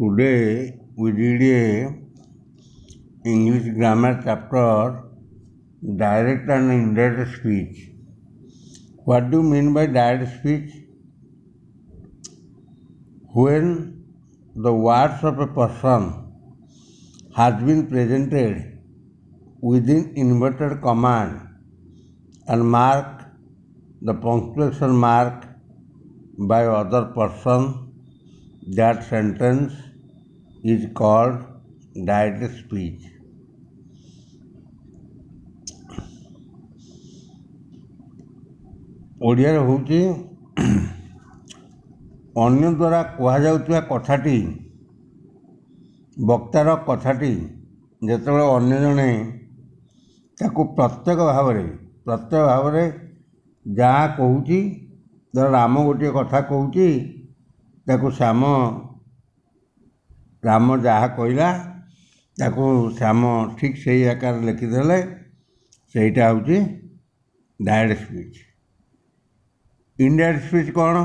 Today we read a English grammar chapter, direct and indirect speech. What do you mean by direct speech? When the words of a person has been presented within inverted commas and marked the punctuation mark by other person, that sentence is called direct speech. ଓଡ଼ିଆରେ ହେଉଛି ଅନ୍ୟ ଦ୍ୱାରା କୁହାଯାଉଥିବା କଥାଟି, ବକ୍ତାର କଥାଟି ଯେତେବେଳେ ଅନ୍ୟ ଜଣେ ତାକୁ ପ୍ରତ୍ୟେକ ଭାବରେ ଯାହା କହୁଛି, ଧର ରାମ ଗୋଟିଏ କଥା କହୁଛି, ତାକୁ ରାମ ଯାହା କହିଲା ତାକୁ ଶ୍ୟାମ ଠିକ୍ ସେଇ ଆକାରରେ ଲେଖିଦେଲେ, ସେଇଟା ହେଉଛି ଡାଇରେକ୍ଟ ସ୍ପିଚ୍। ଇନଡାଇରେକ୍ଟ ସ୍ପିଚ୍ କ'ଣ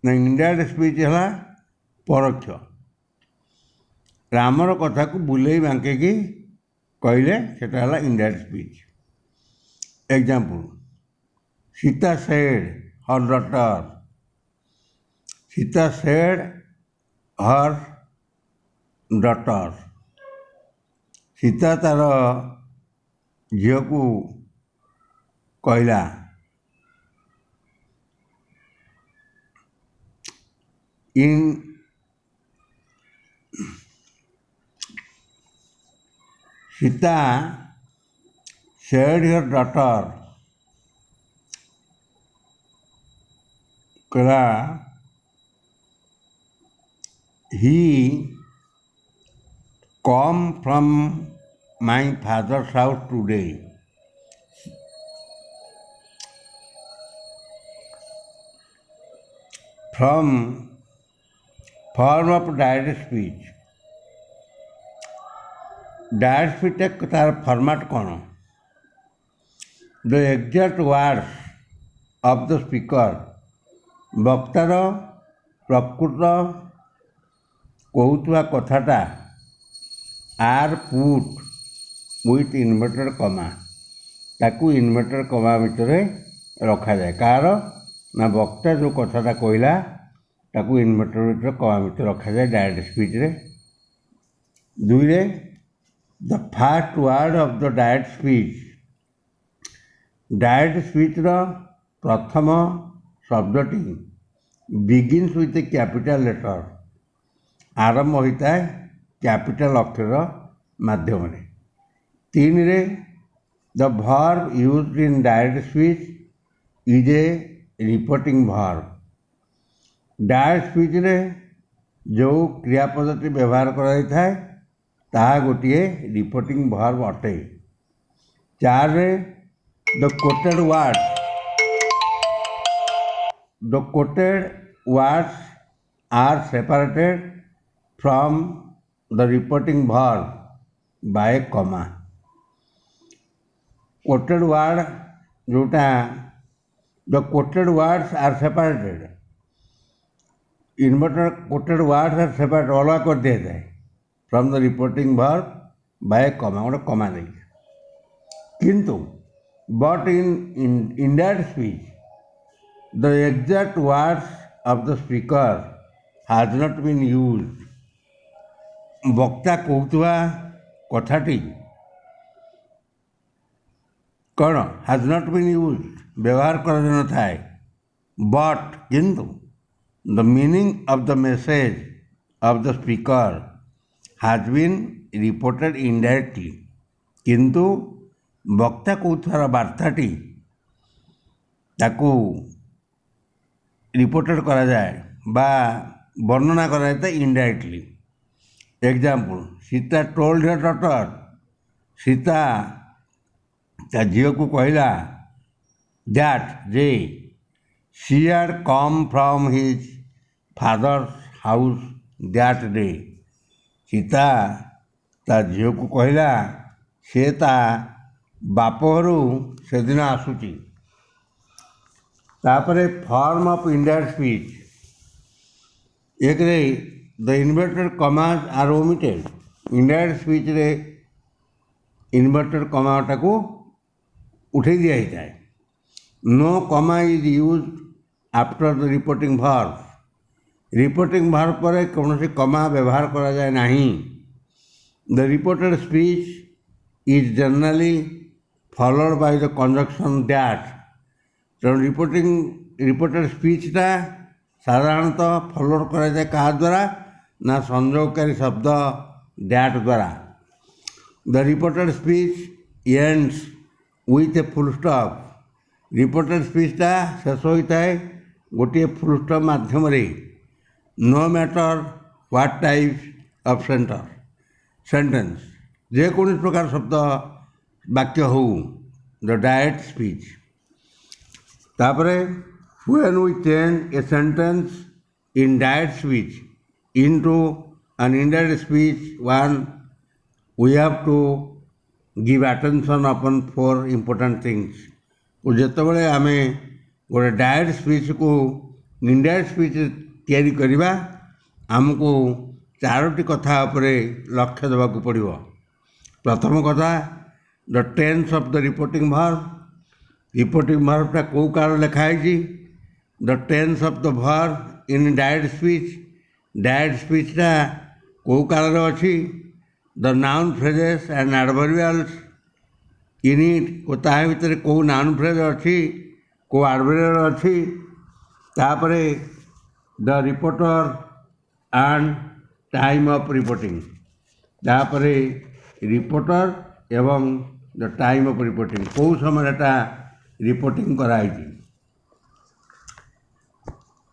ନା, ଇନଡାଇରେକ୍ଟ ସ୍ପିଚ୍ ହେଲା ପରୋକ୍ଷ। ରାମର କଥାକୁ ବୁଲେଇ ବାଙ୍କେଇକି କହିଲେ ସେଟା ହେଲା indirect speech. Example, Sita said her daughter. Sita said her daughter. Sita ତାର ଝିଅକୁ କହିଲା। ସୀତା said her daughter, कहला he come from my father's house today. From form of direct speech. Direct speech तार फॉर्मेट कौन? The exact words of the speaker, वक्तार प्रकृत कहूवा कथाटा are put with inverted comma, ताकू इनवर्टेड कमा भितर रखा जाए। कार ना वक्ता जो कथाटा कहला ताकू इनवर्टेड कमा भितर रखा जाए डायरेक्ट स्पीच रे। दुईरे, the first word of the direct speech, direct speech ର ପ୍ରଥମ ଶବ୍ଦଟି begins with a capital letter, ଆରମ୍ଭ ହୋଇଥାଏ କ୍ୟାପିଟାଲ ଅକ୍ଷର ମାଧ୍ୟମରେ। ତିନିରେ, the verb used in direct speech is a reporting verb। डायरेक्ଟ ସ୍ପିଚ୍ରେ ଯେଉଁ କ୍ରିୟାପଦଟି ବ୍ୟବହାର କରାଯାଇଥାଏ ତାହା ଗୋଟିଏ ରିପୋର୍ଟିଂ ଭର୍ବ ଅଟେ। ଚାରିରେ, the quoted words are separated from the reporting verb by a comma. Quoted word ଯେଉଁଟା, the quoted words are separated, inverted quoted words are separated, ଅଲଗା କରିଦିଆଯାଏ from the reporting verb by comma, गोटे comma नहीं। किंतु but in indirect speech the exact words of the speaker has not been used. वक्ता कहूवा कथाटी कौन has not been used, व्यवहार कर न थाए। बट किंतु the meaning of the message of the speaker has been reported indirectly, किंतु वक्ता कहूथार वार्ताटी ताकू रिपोर्टेड करा जाए बा वर्णना करा जाए indirectly. Example, Sita told her daughter. Sita ता झील को कहला that J she had come from his father's house that day. Sita ता झील को कहला से ता बापघरू से दिन आसूची। तापरे फॉर्म ऑफ इनडायरेक्ट स्पीच, एक the inverted commas are omitted. Indirect speech रे इनवर्टेड कमाटा को उठे दिया जाए। No comma is use after the reporting verb. Reporting verb पर कौन से कमा व्यवहार करा जाए नहीं। The reported speech is generally followed by the conjunction that. तेणु रिपोर्टेड स्पीचटा साधारणतः फॉलोड करा जाए क्या द्वारा ना संयोगकारी शब्द दैट द्वारा। The reported speech ends with a full stop. Reported स्पीचटा शेष होता है गोटे फुल स्टॉप माध्यम no matter what type of sentence जेकोसी प्रकार शब्द वाक्य हो द डायरेक्ट स्पीच। तापरे when we change a sentence in direct speech into an indirect speech one we have to give attention upon 4 important things. जितेबाला आम गोटे डायरेक्ट स्पीच को इनडायरेक्ट स्पीच तैयारी करवा आमको 4टी कथा उपरे लक्ष्य देवाक पड़ो। प्रथम कथा the tense of the reporting verb. Reporting वर्बटा कौ काल लिखाई। The tense of the verb in direct speech. Direct स्पीचटा कौ काल अच्छी। The noun phrases and adverbials in it को ता भितर कौ नाउन फ्रेज अच्छी कौ एडवर्बियल अच्छी। तापरे the reporter and time of reporting. तापरे रिपोर्टर एवं द टाइम ऑफ रिपोर्टिंग कौ समय रिपोर्टिंग कराई।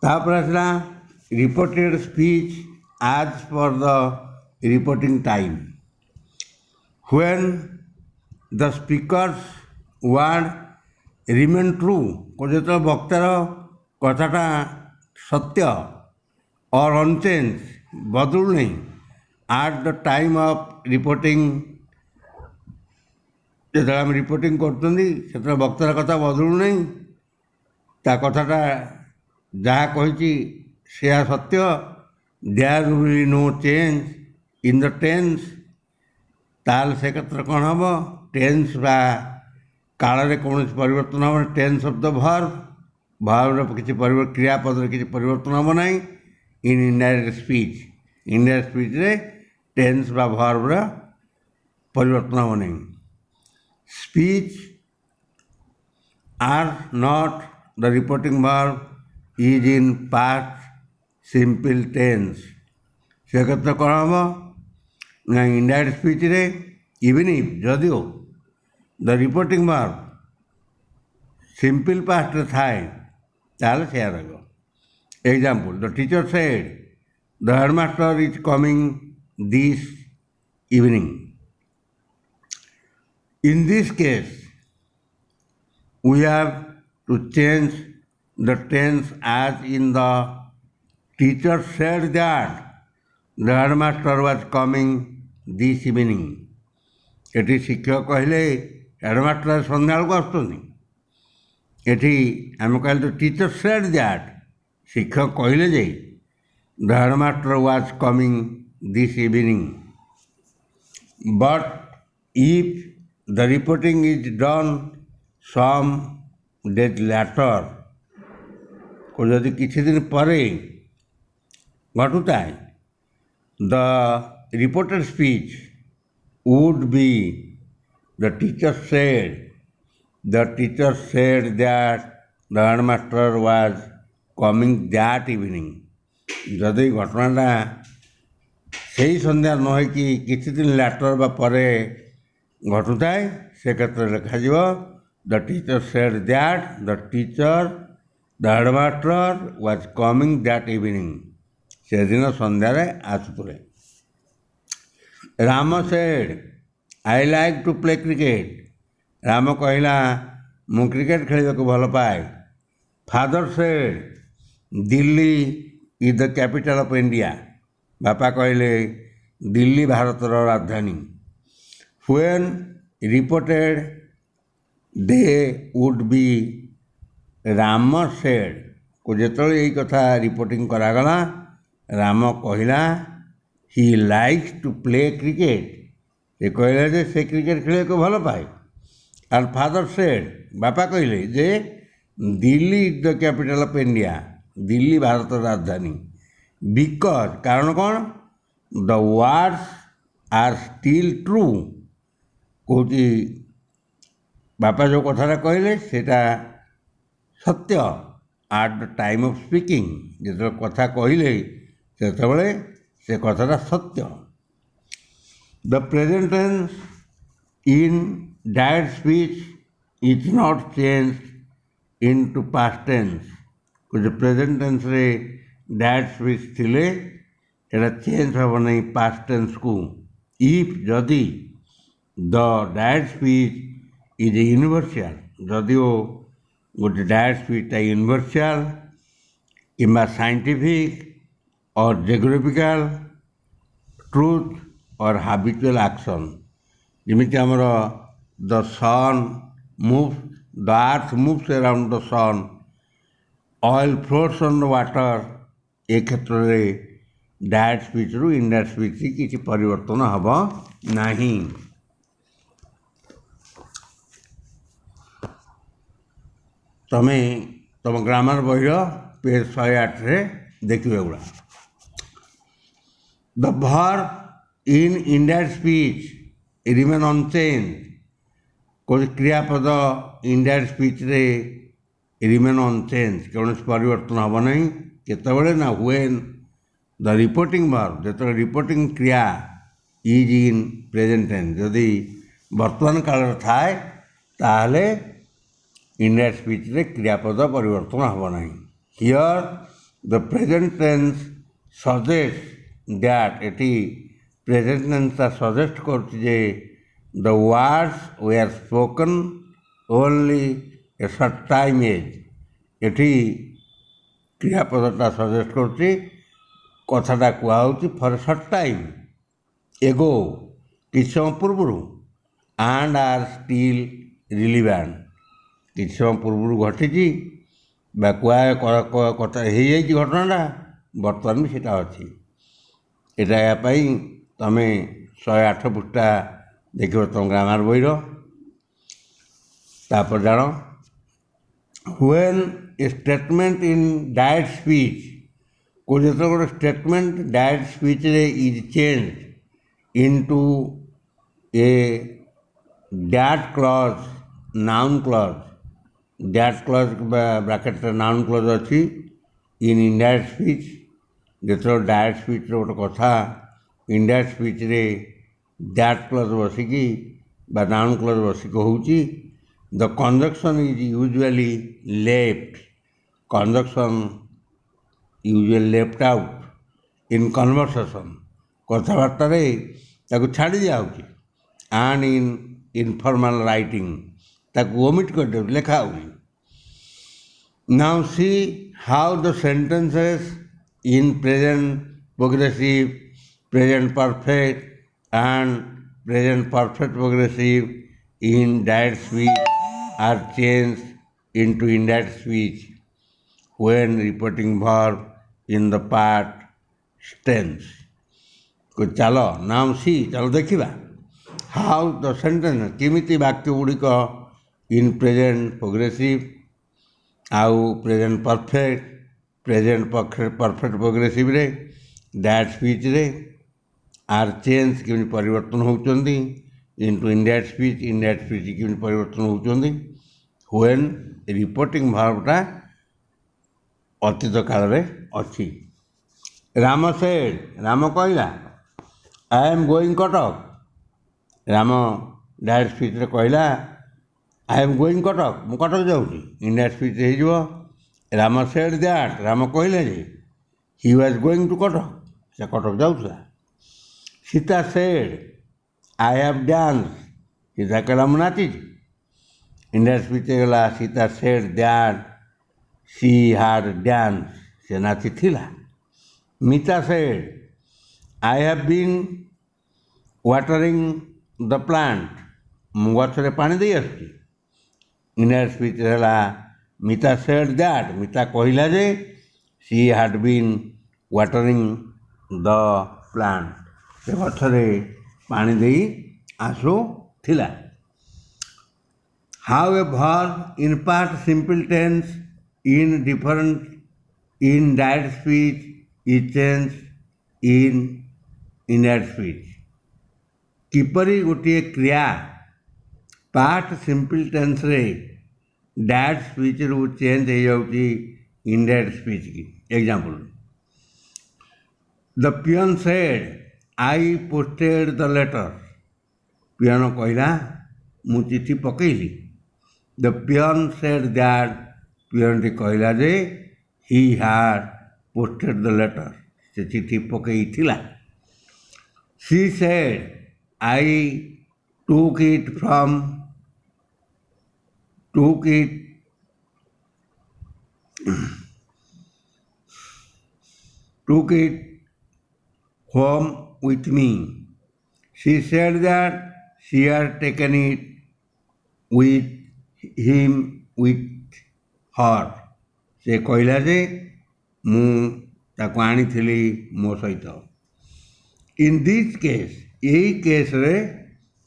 तापर आसला reported speech as per the reporting time. When the speaker's word remain true को जो वक्तार कथाटा सत्य और अनचेंज बदलू नहीं at the time of reporting. जो आम रिपोर्टिंग कर वक्तार कथा बदलू नहीं ता कथाटा जहाँ कही से सत्य। There will no change in the tense. ताल से क्षेत्र कौन हम टेंस बा काल कौन परिवर्तन हम टेंस ऑफ द वर्ब। वर्बर किसी क्रियापद किसी परिवर्तन हम ना in indirect speech. Indirect speech रे टेंस बा वर्बर परिवर्तन हम नहीं। Speech or not the reporting verb is in past simple tense. से क्षेत्र कौन हम ना इनडायरेक्ट स्पीच रे इवन इफ जदिओ the reporting verb simple past थाए ताल से रहा। Example the teacher said the headmaster is coming this evening. In this case we have to change the tense as in the teacher said that the headmaster was coming this evening. ये शिक्षक कहले headmaster सन्ध्या को आसुनी। ये आम कहले तो teacher said that शिक्षक कहले जे the headmaster was coming this evening. But if the reporting is done some days later को यदि किसी दिन पर घटुता है the reported speech would be the teacher said that the headmaster was coming that evening. जदि घटनाटा से सन्ध्या न हो कि किसी दिन लैटर बा परे घटुता है से क्षेत्र में लिखा the teacher said that the headmaster was coming that evening. से दिन सन्ध्यारे आसुले। Ram said I like to play cricket. Ram कहला मु क्रिकेट खेलने को भल पाए। Father said Delhi is the capital of India. बापा कहले दिल्ली भारतर राजधानी। When reported they would be Ram said को जो यही कथा रिपोर्टिंग करागला ରାମ କହିଲା he likes to play cricket. ସେ କହିଲା ଯେ ସେ କ୍ରିକେଟ୍ ଖେଳିବାକୁ ଭଲ ପାଏ। ଆର୍ ଫାଦର ସେଡ୍, ବାପା କହିଲେ ଯେ Delhi is the capital of India, Delhi ଭାରତର ରାଜଧାନୀ। ବିକଜ୍, କାରଣ କ'ଣ? The words are still true. କହୁଛି ବାପା ଯେଉଁ କଥାଟା କହିଲେ ସେଇଟା ସତ୍ୟ। At the time of speaking, ଯେତେବେଳେ କଥା କହିଲେ ସେତେବେଳେ ସେ କଥାଟା ସତ୍ୟ। ଦ ପ୍ରେଜେଣ୍ଟ ଟେନ୍ସ ଇନ୍ ଡାଏଟ୍ speech is not change into past tense. କହୁଛି ପ୍ରେଜେଣ୍ଟ ଟେନ୍ସରେ ଡାଏଟ୍ ସ୍ପିଚ୍ ଥିଲେ ଏଇଟା ଚେଞ୍ଜ ହେବ ନାହିଁ ପାଷ୍ଟ ଟେନ୍ସକୁ। ଇଫ୍, ଯଦି ଦ ଡାଏଟ୍ ସ୍ପିଚ୍ ଇଜ୍ ୟୁନିଭର୍ସିଆଲ, ଯଦିଓ ଗୋଟେ ଡାଏଟ୍ ସ୍ପିଚ୍ଟା ୟୁନିଭର୍ସିଆଲ କିମ୍ବା scientific or geographical truth or habitual action. ଯେମିତି ଆମର the sun moves, the earth moves around the sun, oil floats on the water. ଏ କ୍ଷେତ୍ରରେ ଡାଏଟ୍ ସ୍ପିଚ୍ରୁ ଇନଡାଏଟ୍ ସ୍ପିଚ୍ କିଛି ପରିବର୍ତ୍ତନ ହେବ ନାହିଁ। ତମେ ତମ ଗ୍ରାମାର ବହିର ପେଜ୍ 108ରେ ଦେଖିବ ଏଗୁଡ଼ା। ଦ ଭର୍ବ ଇନ୍ ଇନଡାଏଟ୍ ସ୍ପିଚ୍ ରିମେନ୍ ଅନଚେଞ୍ଜ। କୌଣସି କ୍ରିୟାପଦ ଇନଡାଏଟ୍ ସ୍ପିଚ୍ରେ ରିମେନ୍ ଅନଚେଞ୍ଜ, କୌଣସି ପରିବର୍ତ୍ତନ ହେବ ନାହିଁ। କେତେବେଳେ ନା ହ୍ୱେନ୍ ଦ ରିପୋର୍ଟିଂ ଭର୍ବ, ଯେତେବେଳେ ରିପୋର୍ଟିଂ କ୍ରିୟା ଇଜ୍ ଇନ୍ ପ୍ରେଜେଣ୍ଟ ଟେନ୍ସ, ଯଦି ବର୍ତ୍ତମାନ କାଳରେ ଥାଏ ତାହେଲେ ଇନଡାଏଟ୍ ସ୍ପିଚ୍ରେ କ୍ରିୟାପଦ ପରିବର୍ତ୍ତନ ହେବ ନାହିଁ। Here the present tense suggest that, ଏଠି ପ୍ରେଜେଣ୍ଟ ଟେନ୍ସଟା ସଜେଷ୍ଟ କରୁଛି ଯେ the words were spoken only a short time ago. ଏଠି କ୍ରିୟାପଦଟା ସଜେଷ୍ଟ କରୁଛି କଥାଟା କୁହାହେଉଛି for a short time ago, କିଛି ସମୟ ପୂର୍ବରୁ। ଆଣ୍ଡ ଆର୍ ଷ୍ଟିଲ୍ ରିଲିଭାଣ୍ଟ, କିଛି ସମୟ ପୂର୍ବରୁ ଘଟିଛି ବା କଥା ହେଇଯାଇଛି ଘଟଣାଟା, ବର୍ତ୍ତମାନ ବି ସେଇଟା ଅଛି। ଏଇଟା ଏହା ପାଇଁ ତମେ 108 ପୃଷ୍ଠା ଦେଖିବ ତମ ଗ୍ରାମାର ବହିର। ତାପରେ ଜାଣ, ହ୍ୱେନ୍ ଏ ଷ୍ଟେଟମେଣ୍ଟ ଇନ୍ ଡାଏଟ୍ ସ୍ପିଚ୍, ଯେତେବେଳେ ଗୋଟେ ଷ୍ଟେଟମେଣ୍ଟ ଡାଏଟ୍ ସ୍ପିଚ୍ରେ is change into a that clause, noun clause, that clause ବା ବ୍ରାକେଟ୍ରେ ନାଉନ୍ କ୍ଲଜ୍ ଅଛି ଇନ୍ ଇନଡାଏଟ୍ ସ୍ପିଚ୍। ଯେତେବେଳେ ଡାଏଟ୍ ସ୍ପିଚ୍ର ଗୋଟେ କଥା ଇନଡାଏଟ୍ ସ୍ପିଚ୍ରେ ଡ୍ୟାଟ୍ କ୍ଲଜ୍ ବସିକି ବା ନାଉନ୍ କ୍ଲଜ୍ ବସିକି ହେଉଛି, ଦ conjunction is usually left, conjunction usually left out in conversation, କଥାବାର୍ତ୍ତାରେ ତାକୁ ଛାଡ଼ି ଦିଆହେଉଛି। ଆଣ୍ଡ ଇନ୍ ଇନଫର୍ମାଲ୍ ରାଇଟିଂ, ତାକୁ ଓମିଟ୍ କରିଦେଉଛି, ଲେଖା ହେଉଛି। ନାଉ C how the sentences in present progressive, present perfect and present perfect progressive in ଡାଏଟ୍ speech R change into ଇନଡାଏଟ୍ speech when reporting verb in the past tense। ଚାଲ ନାଉ C, ଚାଲ ଦେଖିବା ହାଉ the sentence, କେମିତି ବାକ୍ୟ ଗୁଡ଼ିକ ଇନ୍ ପ୍ରେଜେଣ୍ଟ ପ୍ରୋଗ୍ରେସିଭ୍ ଆଉ present perfect, present perfect ପ୍ରୋଗ୍ରେସିଭ୍ରେ that ସ୍ପିଚ୍ରେ R change କେମିତି ପରିବର୍ତ୍ତନ ହେଉଛନ୍ତି ଇନ୍ଟୁ ଇନଡାଏଟ୍ ସ୍ପିଚ୍, ଇନଡାଏଟ୍ ସ୍ପିଚ୍ କେମିତି ପରିବର୍ତ୍ତନ ହେଉଛନ୍ତି। ହ୍ୱେନ୍ ରିପୋର୍ଟିଂ ଭର୍ବଟା ଅତୀତ କାଳରେ ଅଛି। ରାମ ସେଡ୍, ରାମ କହିଲା I am going Cuttack. Ram ଡାଏଟ୍ ସ୍ପିଚ୍ରେ କହିଲା ଆଇ ଏମ୍ ଗୋଇଂ କଟକ, ମୁଁ କଟକ ଯାଉଛି। ଇନଡାଏଟ୍ ସ୍ପିଚ୍ ହେଇଯିବ ରାମ ସେଡ୍ ଦ୍ୟାଟ୍, ରାମ କହିଲେ ଯେ he was going to Cuttack, ସେ କଟକ ଯାଉଥିଲା। Sita said I have dance, Sita କହିଲା ମୁଁ ନାଚିଛି। ଇନଡାଏଟ୍ ସ୍ପିଚ୍ ହେଇଗଲା Sita said that she had dance, ସେ ନାଚିଥିଲା। Mita said I have been watering the plant, ମୁଁ ଗଛରେ ପାଣି ଦେଇ ଆସୁଛି। ଇନଡାଏଟ୍ ସ୍ପିଚ୍ ହେଲା ମିତା ସେଡ୍ ଦ୍ୟାଟ୍, ମିତା କହିଲା ଯେ she had been watering the plant ସେ ଗଛରେ ପାଣି ଦେଇ ଆସୁଥିଲା। How a verb in past simple tense in direct speech is changed in indirect speech। किपरि गोटे क्रिया पास्ट सिंपल टेंस रे डायरेक्ट स्पीच रू चेंज हो जाउची इनडायरेक्ट स्पीच की। Example, the peon said I posted the letter. Peon कहला मु चिठी पकेली। The peon said that peon टी कहला जे he had posted the letter, से चिठी पकई थिला। She said I took it from took it took it home with me। She said that she had taken it with him with her। से कहला जे मु ताको आनीथिली मो सहित। इन दिस केस, यही केस रे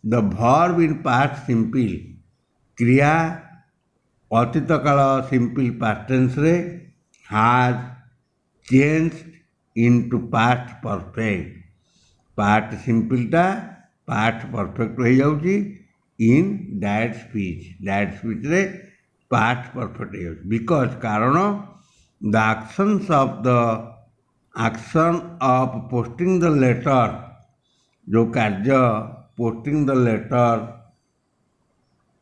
the verb in past simple क्रिया अतीत काल सिंपल पास्ट टेंस रे has changed into past perfect. Past सिंपलटा पास्ट परफेक्ट हो जाउची in direct speech. Direct speech रे पास्ट परफेक्ट हो जाउची बिकॉज कारण the action of posting the letter, जो कार्य posting the letter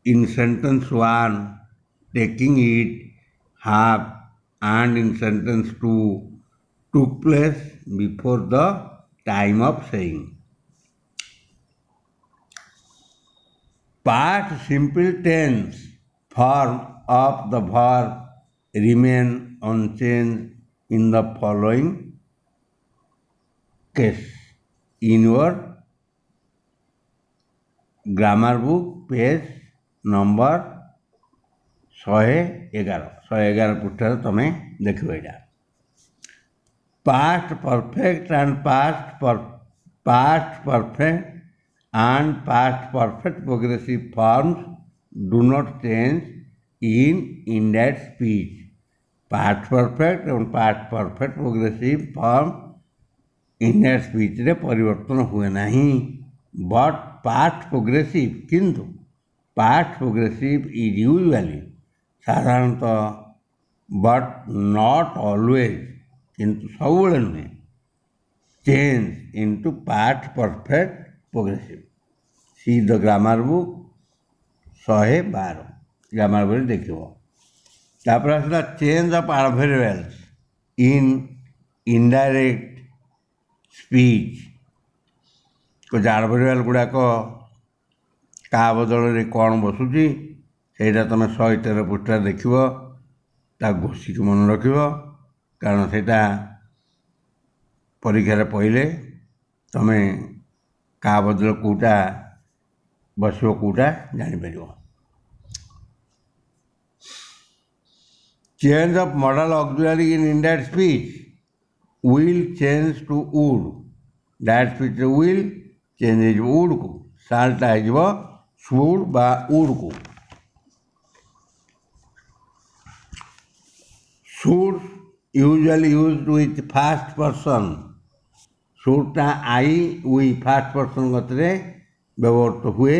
in sentence 1 taking it have and in sentence 2 took place before the time of saying। Past simple tense form of the verb remain unchanged in the following case। In your grammar book page number 111 पृष्ठार तुम देख। Past perfect and past perfect progressive forms do not change in indirect speech. Past perfect और past perfect progressive form indirect speech रे परिवर्तन हुए नहीं। But past progressive, किंतु past progressive is usually साधारणतः बट नॉट ऑलवेज, किंतु सबुले नुहे, change into past perfect progressive. See the grammar book 112 grammar book देखिए। तापर आसला change of adverbials in indirect speech. कुछ एडवर्बियल गुड़ाक का बदल में कौन बसुची सेटा तुम 113 पृष्ठा देख घोषिक मन रख, कारण से परीक्षार पहले तुम का बदल कौटा बस कौटा जापर। Change of modal auxiliary in indirect speech will change to would. Direct speech will change would को साल्टा हो शुड बा वुड को। Should usually used with first person. शुडटा आई वी फर्स्ट पर्सन गतरे व्यवहृत हुए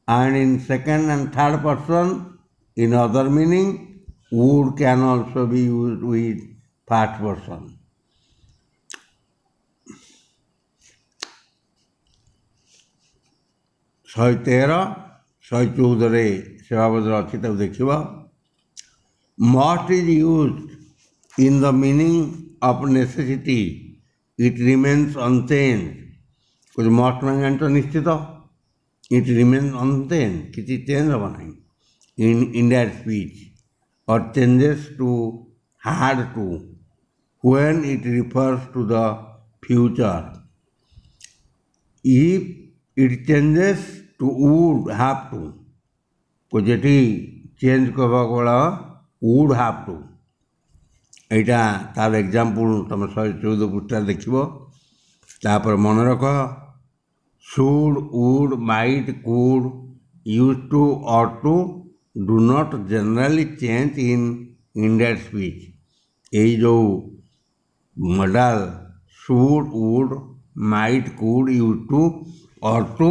and in second and third person in other meaning would can also be used with first person. 113 114 सेवा बदल अच्छी देख। Must is use in the meaning of necessity it remains unchange. कुछ must मान जान निश्चित इट रिमेन्स अनचेंज, किसी change हम ना इन इनडायरेक्ट स्पीच और changes to had to when it refers to the future. If it changes to would have to को जेठी चेंज करवा वाला वुड हैव टू। এইটা তার এক্সাম্পল তুমি 114 পৃষ্ঠা দেখব। তারপরে মনে রখ should would might could used to ought to do not generally change in indirect speech. এই ଯେଉଁ modal should would might could used to ought to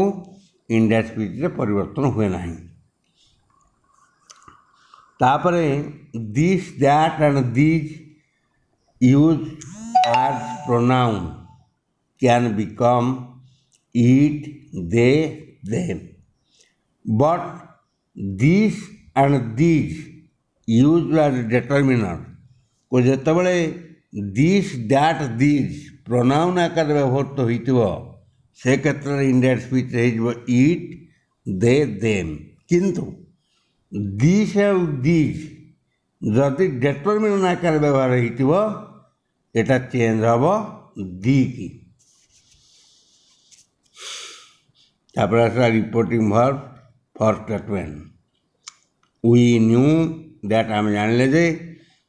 indirect ସ୍ପିଚ୍ରେ ପରିବର୍ତ୍ତନ ହୁଏ ନାହିଁ। ତାପରେ this that and these use as pronoun can become it they them, but this and these use as determiner ଓ ଯେତେବେଳେ this that these pronoun ଆକାରରେ ବ୍ୟବହୃତ ହୋଇଥିବ ସେ କ୍ଷେତ୍ରରେ ଇନଡାଇରେକ୍ଟ ସ୍ପିଚ୍ରେ ହେଇଯିବ ଇଟ୍ ଦେ ଦେମ୍। କିନ୍ତୁ ଦିସ୍ ଆଉ ଦିଜ୍ ଯଦି ଡେଟର୍ମିନର୍ ଆକାରରେ ବ୍ୟବହାର ହେଇଥିବ ଏଟା ଚେଞ୍ଜ ହେବ ଦିକି। ତାପରେ ଆସିଲା reporting verb for statement. We knew that ଆମେ ଜାଣିଲେ ଯେ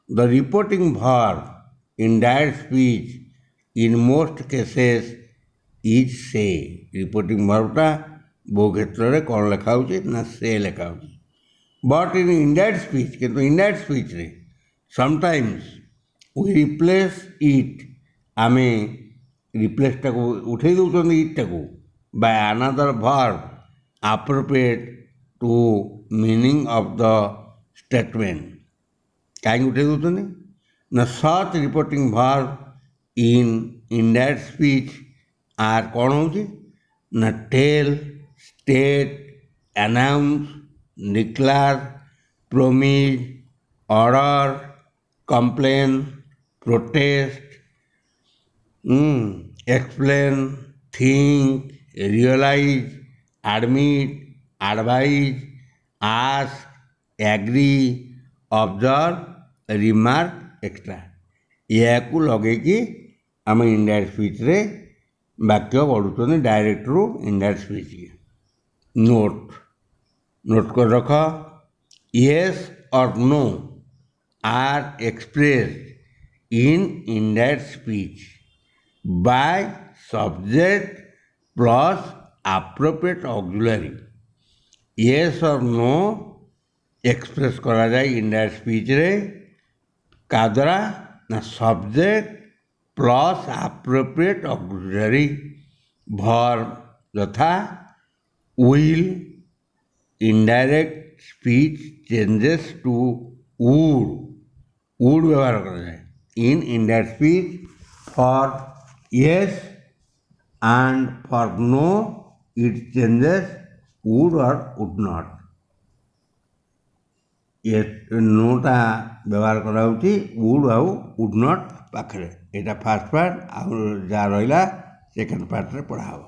the reporting verb in direct speech in most cases is say। ରିପୋର୍ଟିଂ ଭର୍ବଟା ବହୁ କ୍ଷେତ୍ରରେ କ'ଣ ଲେଖା ହେଉଛି ନା ସେ ଲେଖା ହେଉଛି। ବଟ୍ ଇନ୍ ଇନଡାଇରେକ୍ଟ ସ୍ପିଚ୍ କିନ୍ତୁ ଇନଡାଇରେକ୍ଟ ସ୍ପିଚ୍ରେ ସମଟାଇମ୍ସ ୱି ରିପ୍ଲେସ୍ ଇଟ୍ ଆମେ ରିପ୍ଲେସ୍ଟାକୁ ଉଠେଇ ଦେଉଛନ୍ତି ଇଟ୍ଟାକୁ by another verb appropriate to meaning of the statement. କାହିଁକି ଉଠେଇ ଦେଉଛନ୍ତି ନା such reporting verb in indirect speech ଆର୍ କ'ଣ ହେଉଛି ନା tell, state, announce, declare, promise, order, complain, protest, explain, think, realise, admit, advise, ask, agree, observe, remark, extra. ଏହାକୁ ଲଗେଇକି ଆମେ ଇନଡାଇରେକ୍ଟ ସ୍ପିଚ୍ରେ ବାକ୍ୟ ବଢ଼ୁଛନ୍ତି ଡାଇରେକ୍ଟରୁ ଇନଡାଇରେକ୍ଟ ସ୍ପିଚ୍କି। ନୋଟ୍ କରି ରଖ yes or no are expressed in indirect speech by subject plus appropriate auxiliary. Yes or no express କରାଯାଏ indirect ସ୍ପିଚ୍ରେ କାହା ଦ୍ୱାରା ନା subject plus appropriate auxiliary verb ଯଥା will. Indirect speech changes to would, would ବ୍ୟବହାର କରାଯାଏ in indirect speech for yes and for no it changes would or would not. ନୋଟା ବ୍ୟବହାର କରାହେଉଛି ଉଡ୍ ଆଉ ଉଡ୍ ନଟ୍ ପାଖରେ। ଏଇଟା ଫାର୍ଷ୍ଟ ପାର୍ଟ, ଆଉ ଯାହା ରହିଲା ସେକେଣ୍ଡ ପାର୍ଟରେ ପଢ଼ା ହେବ।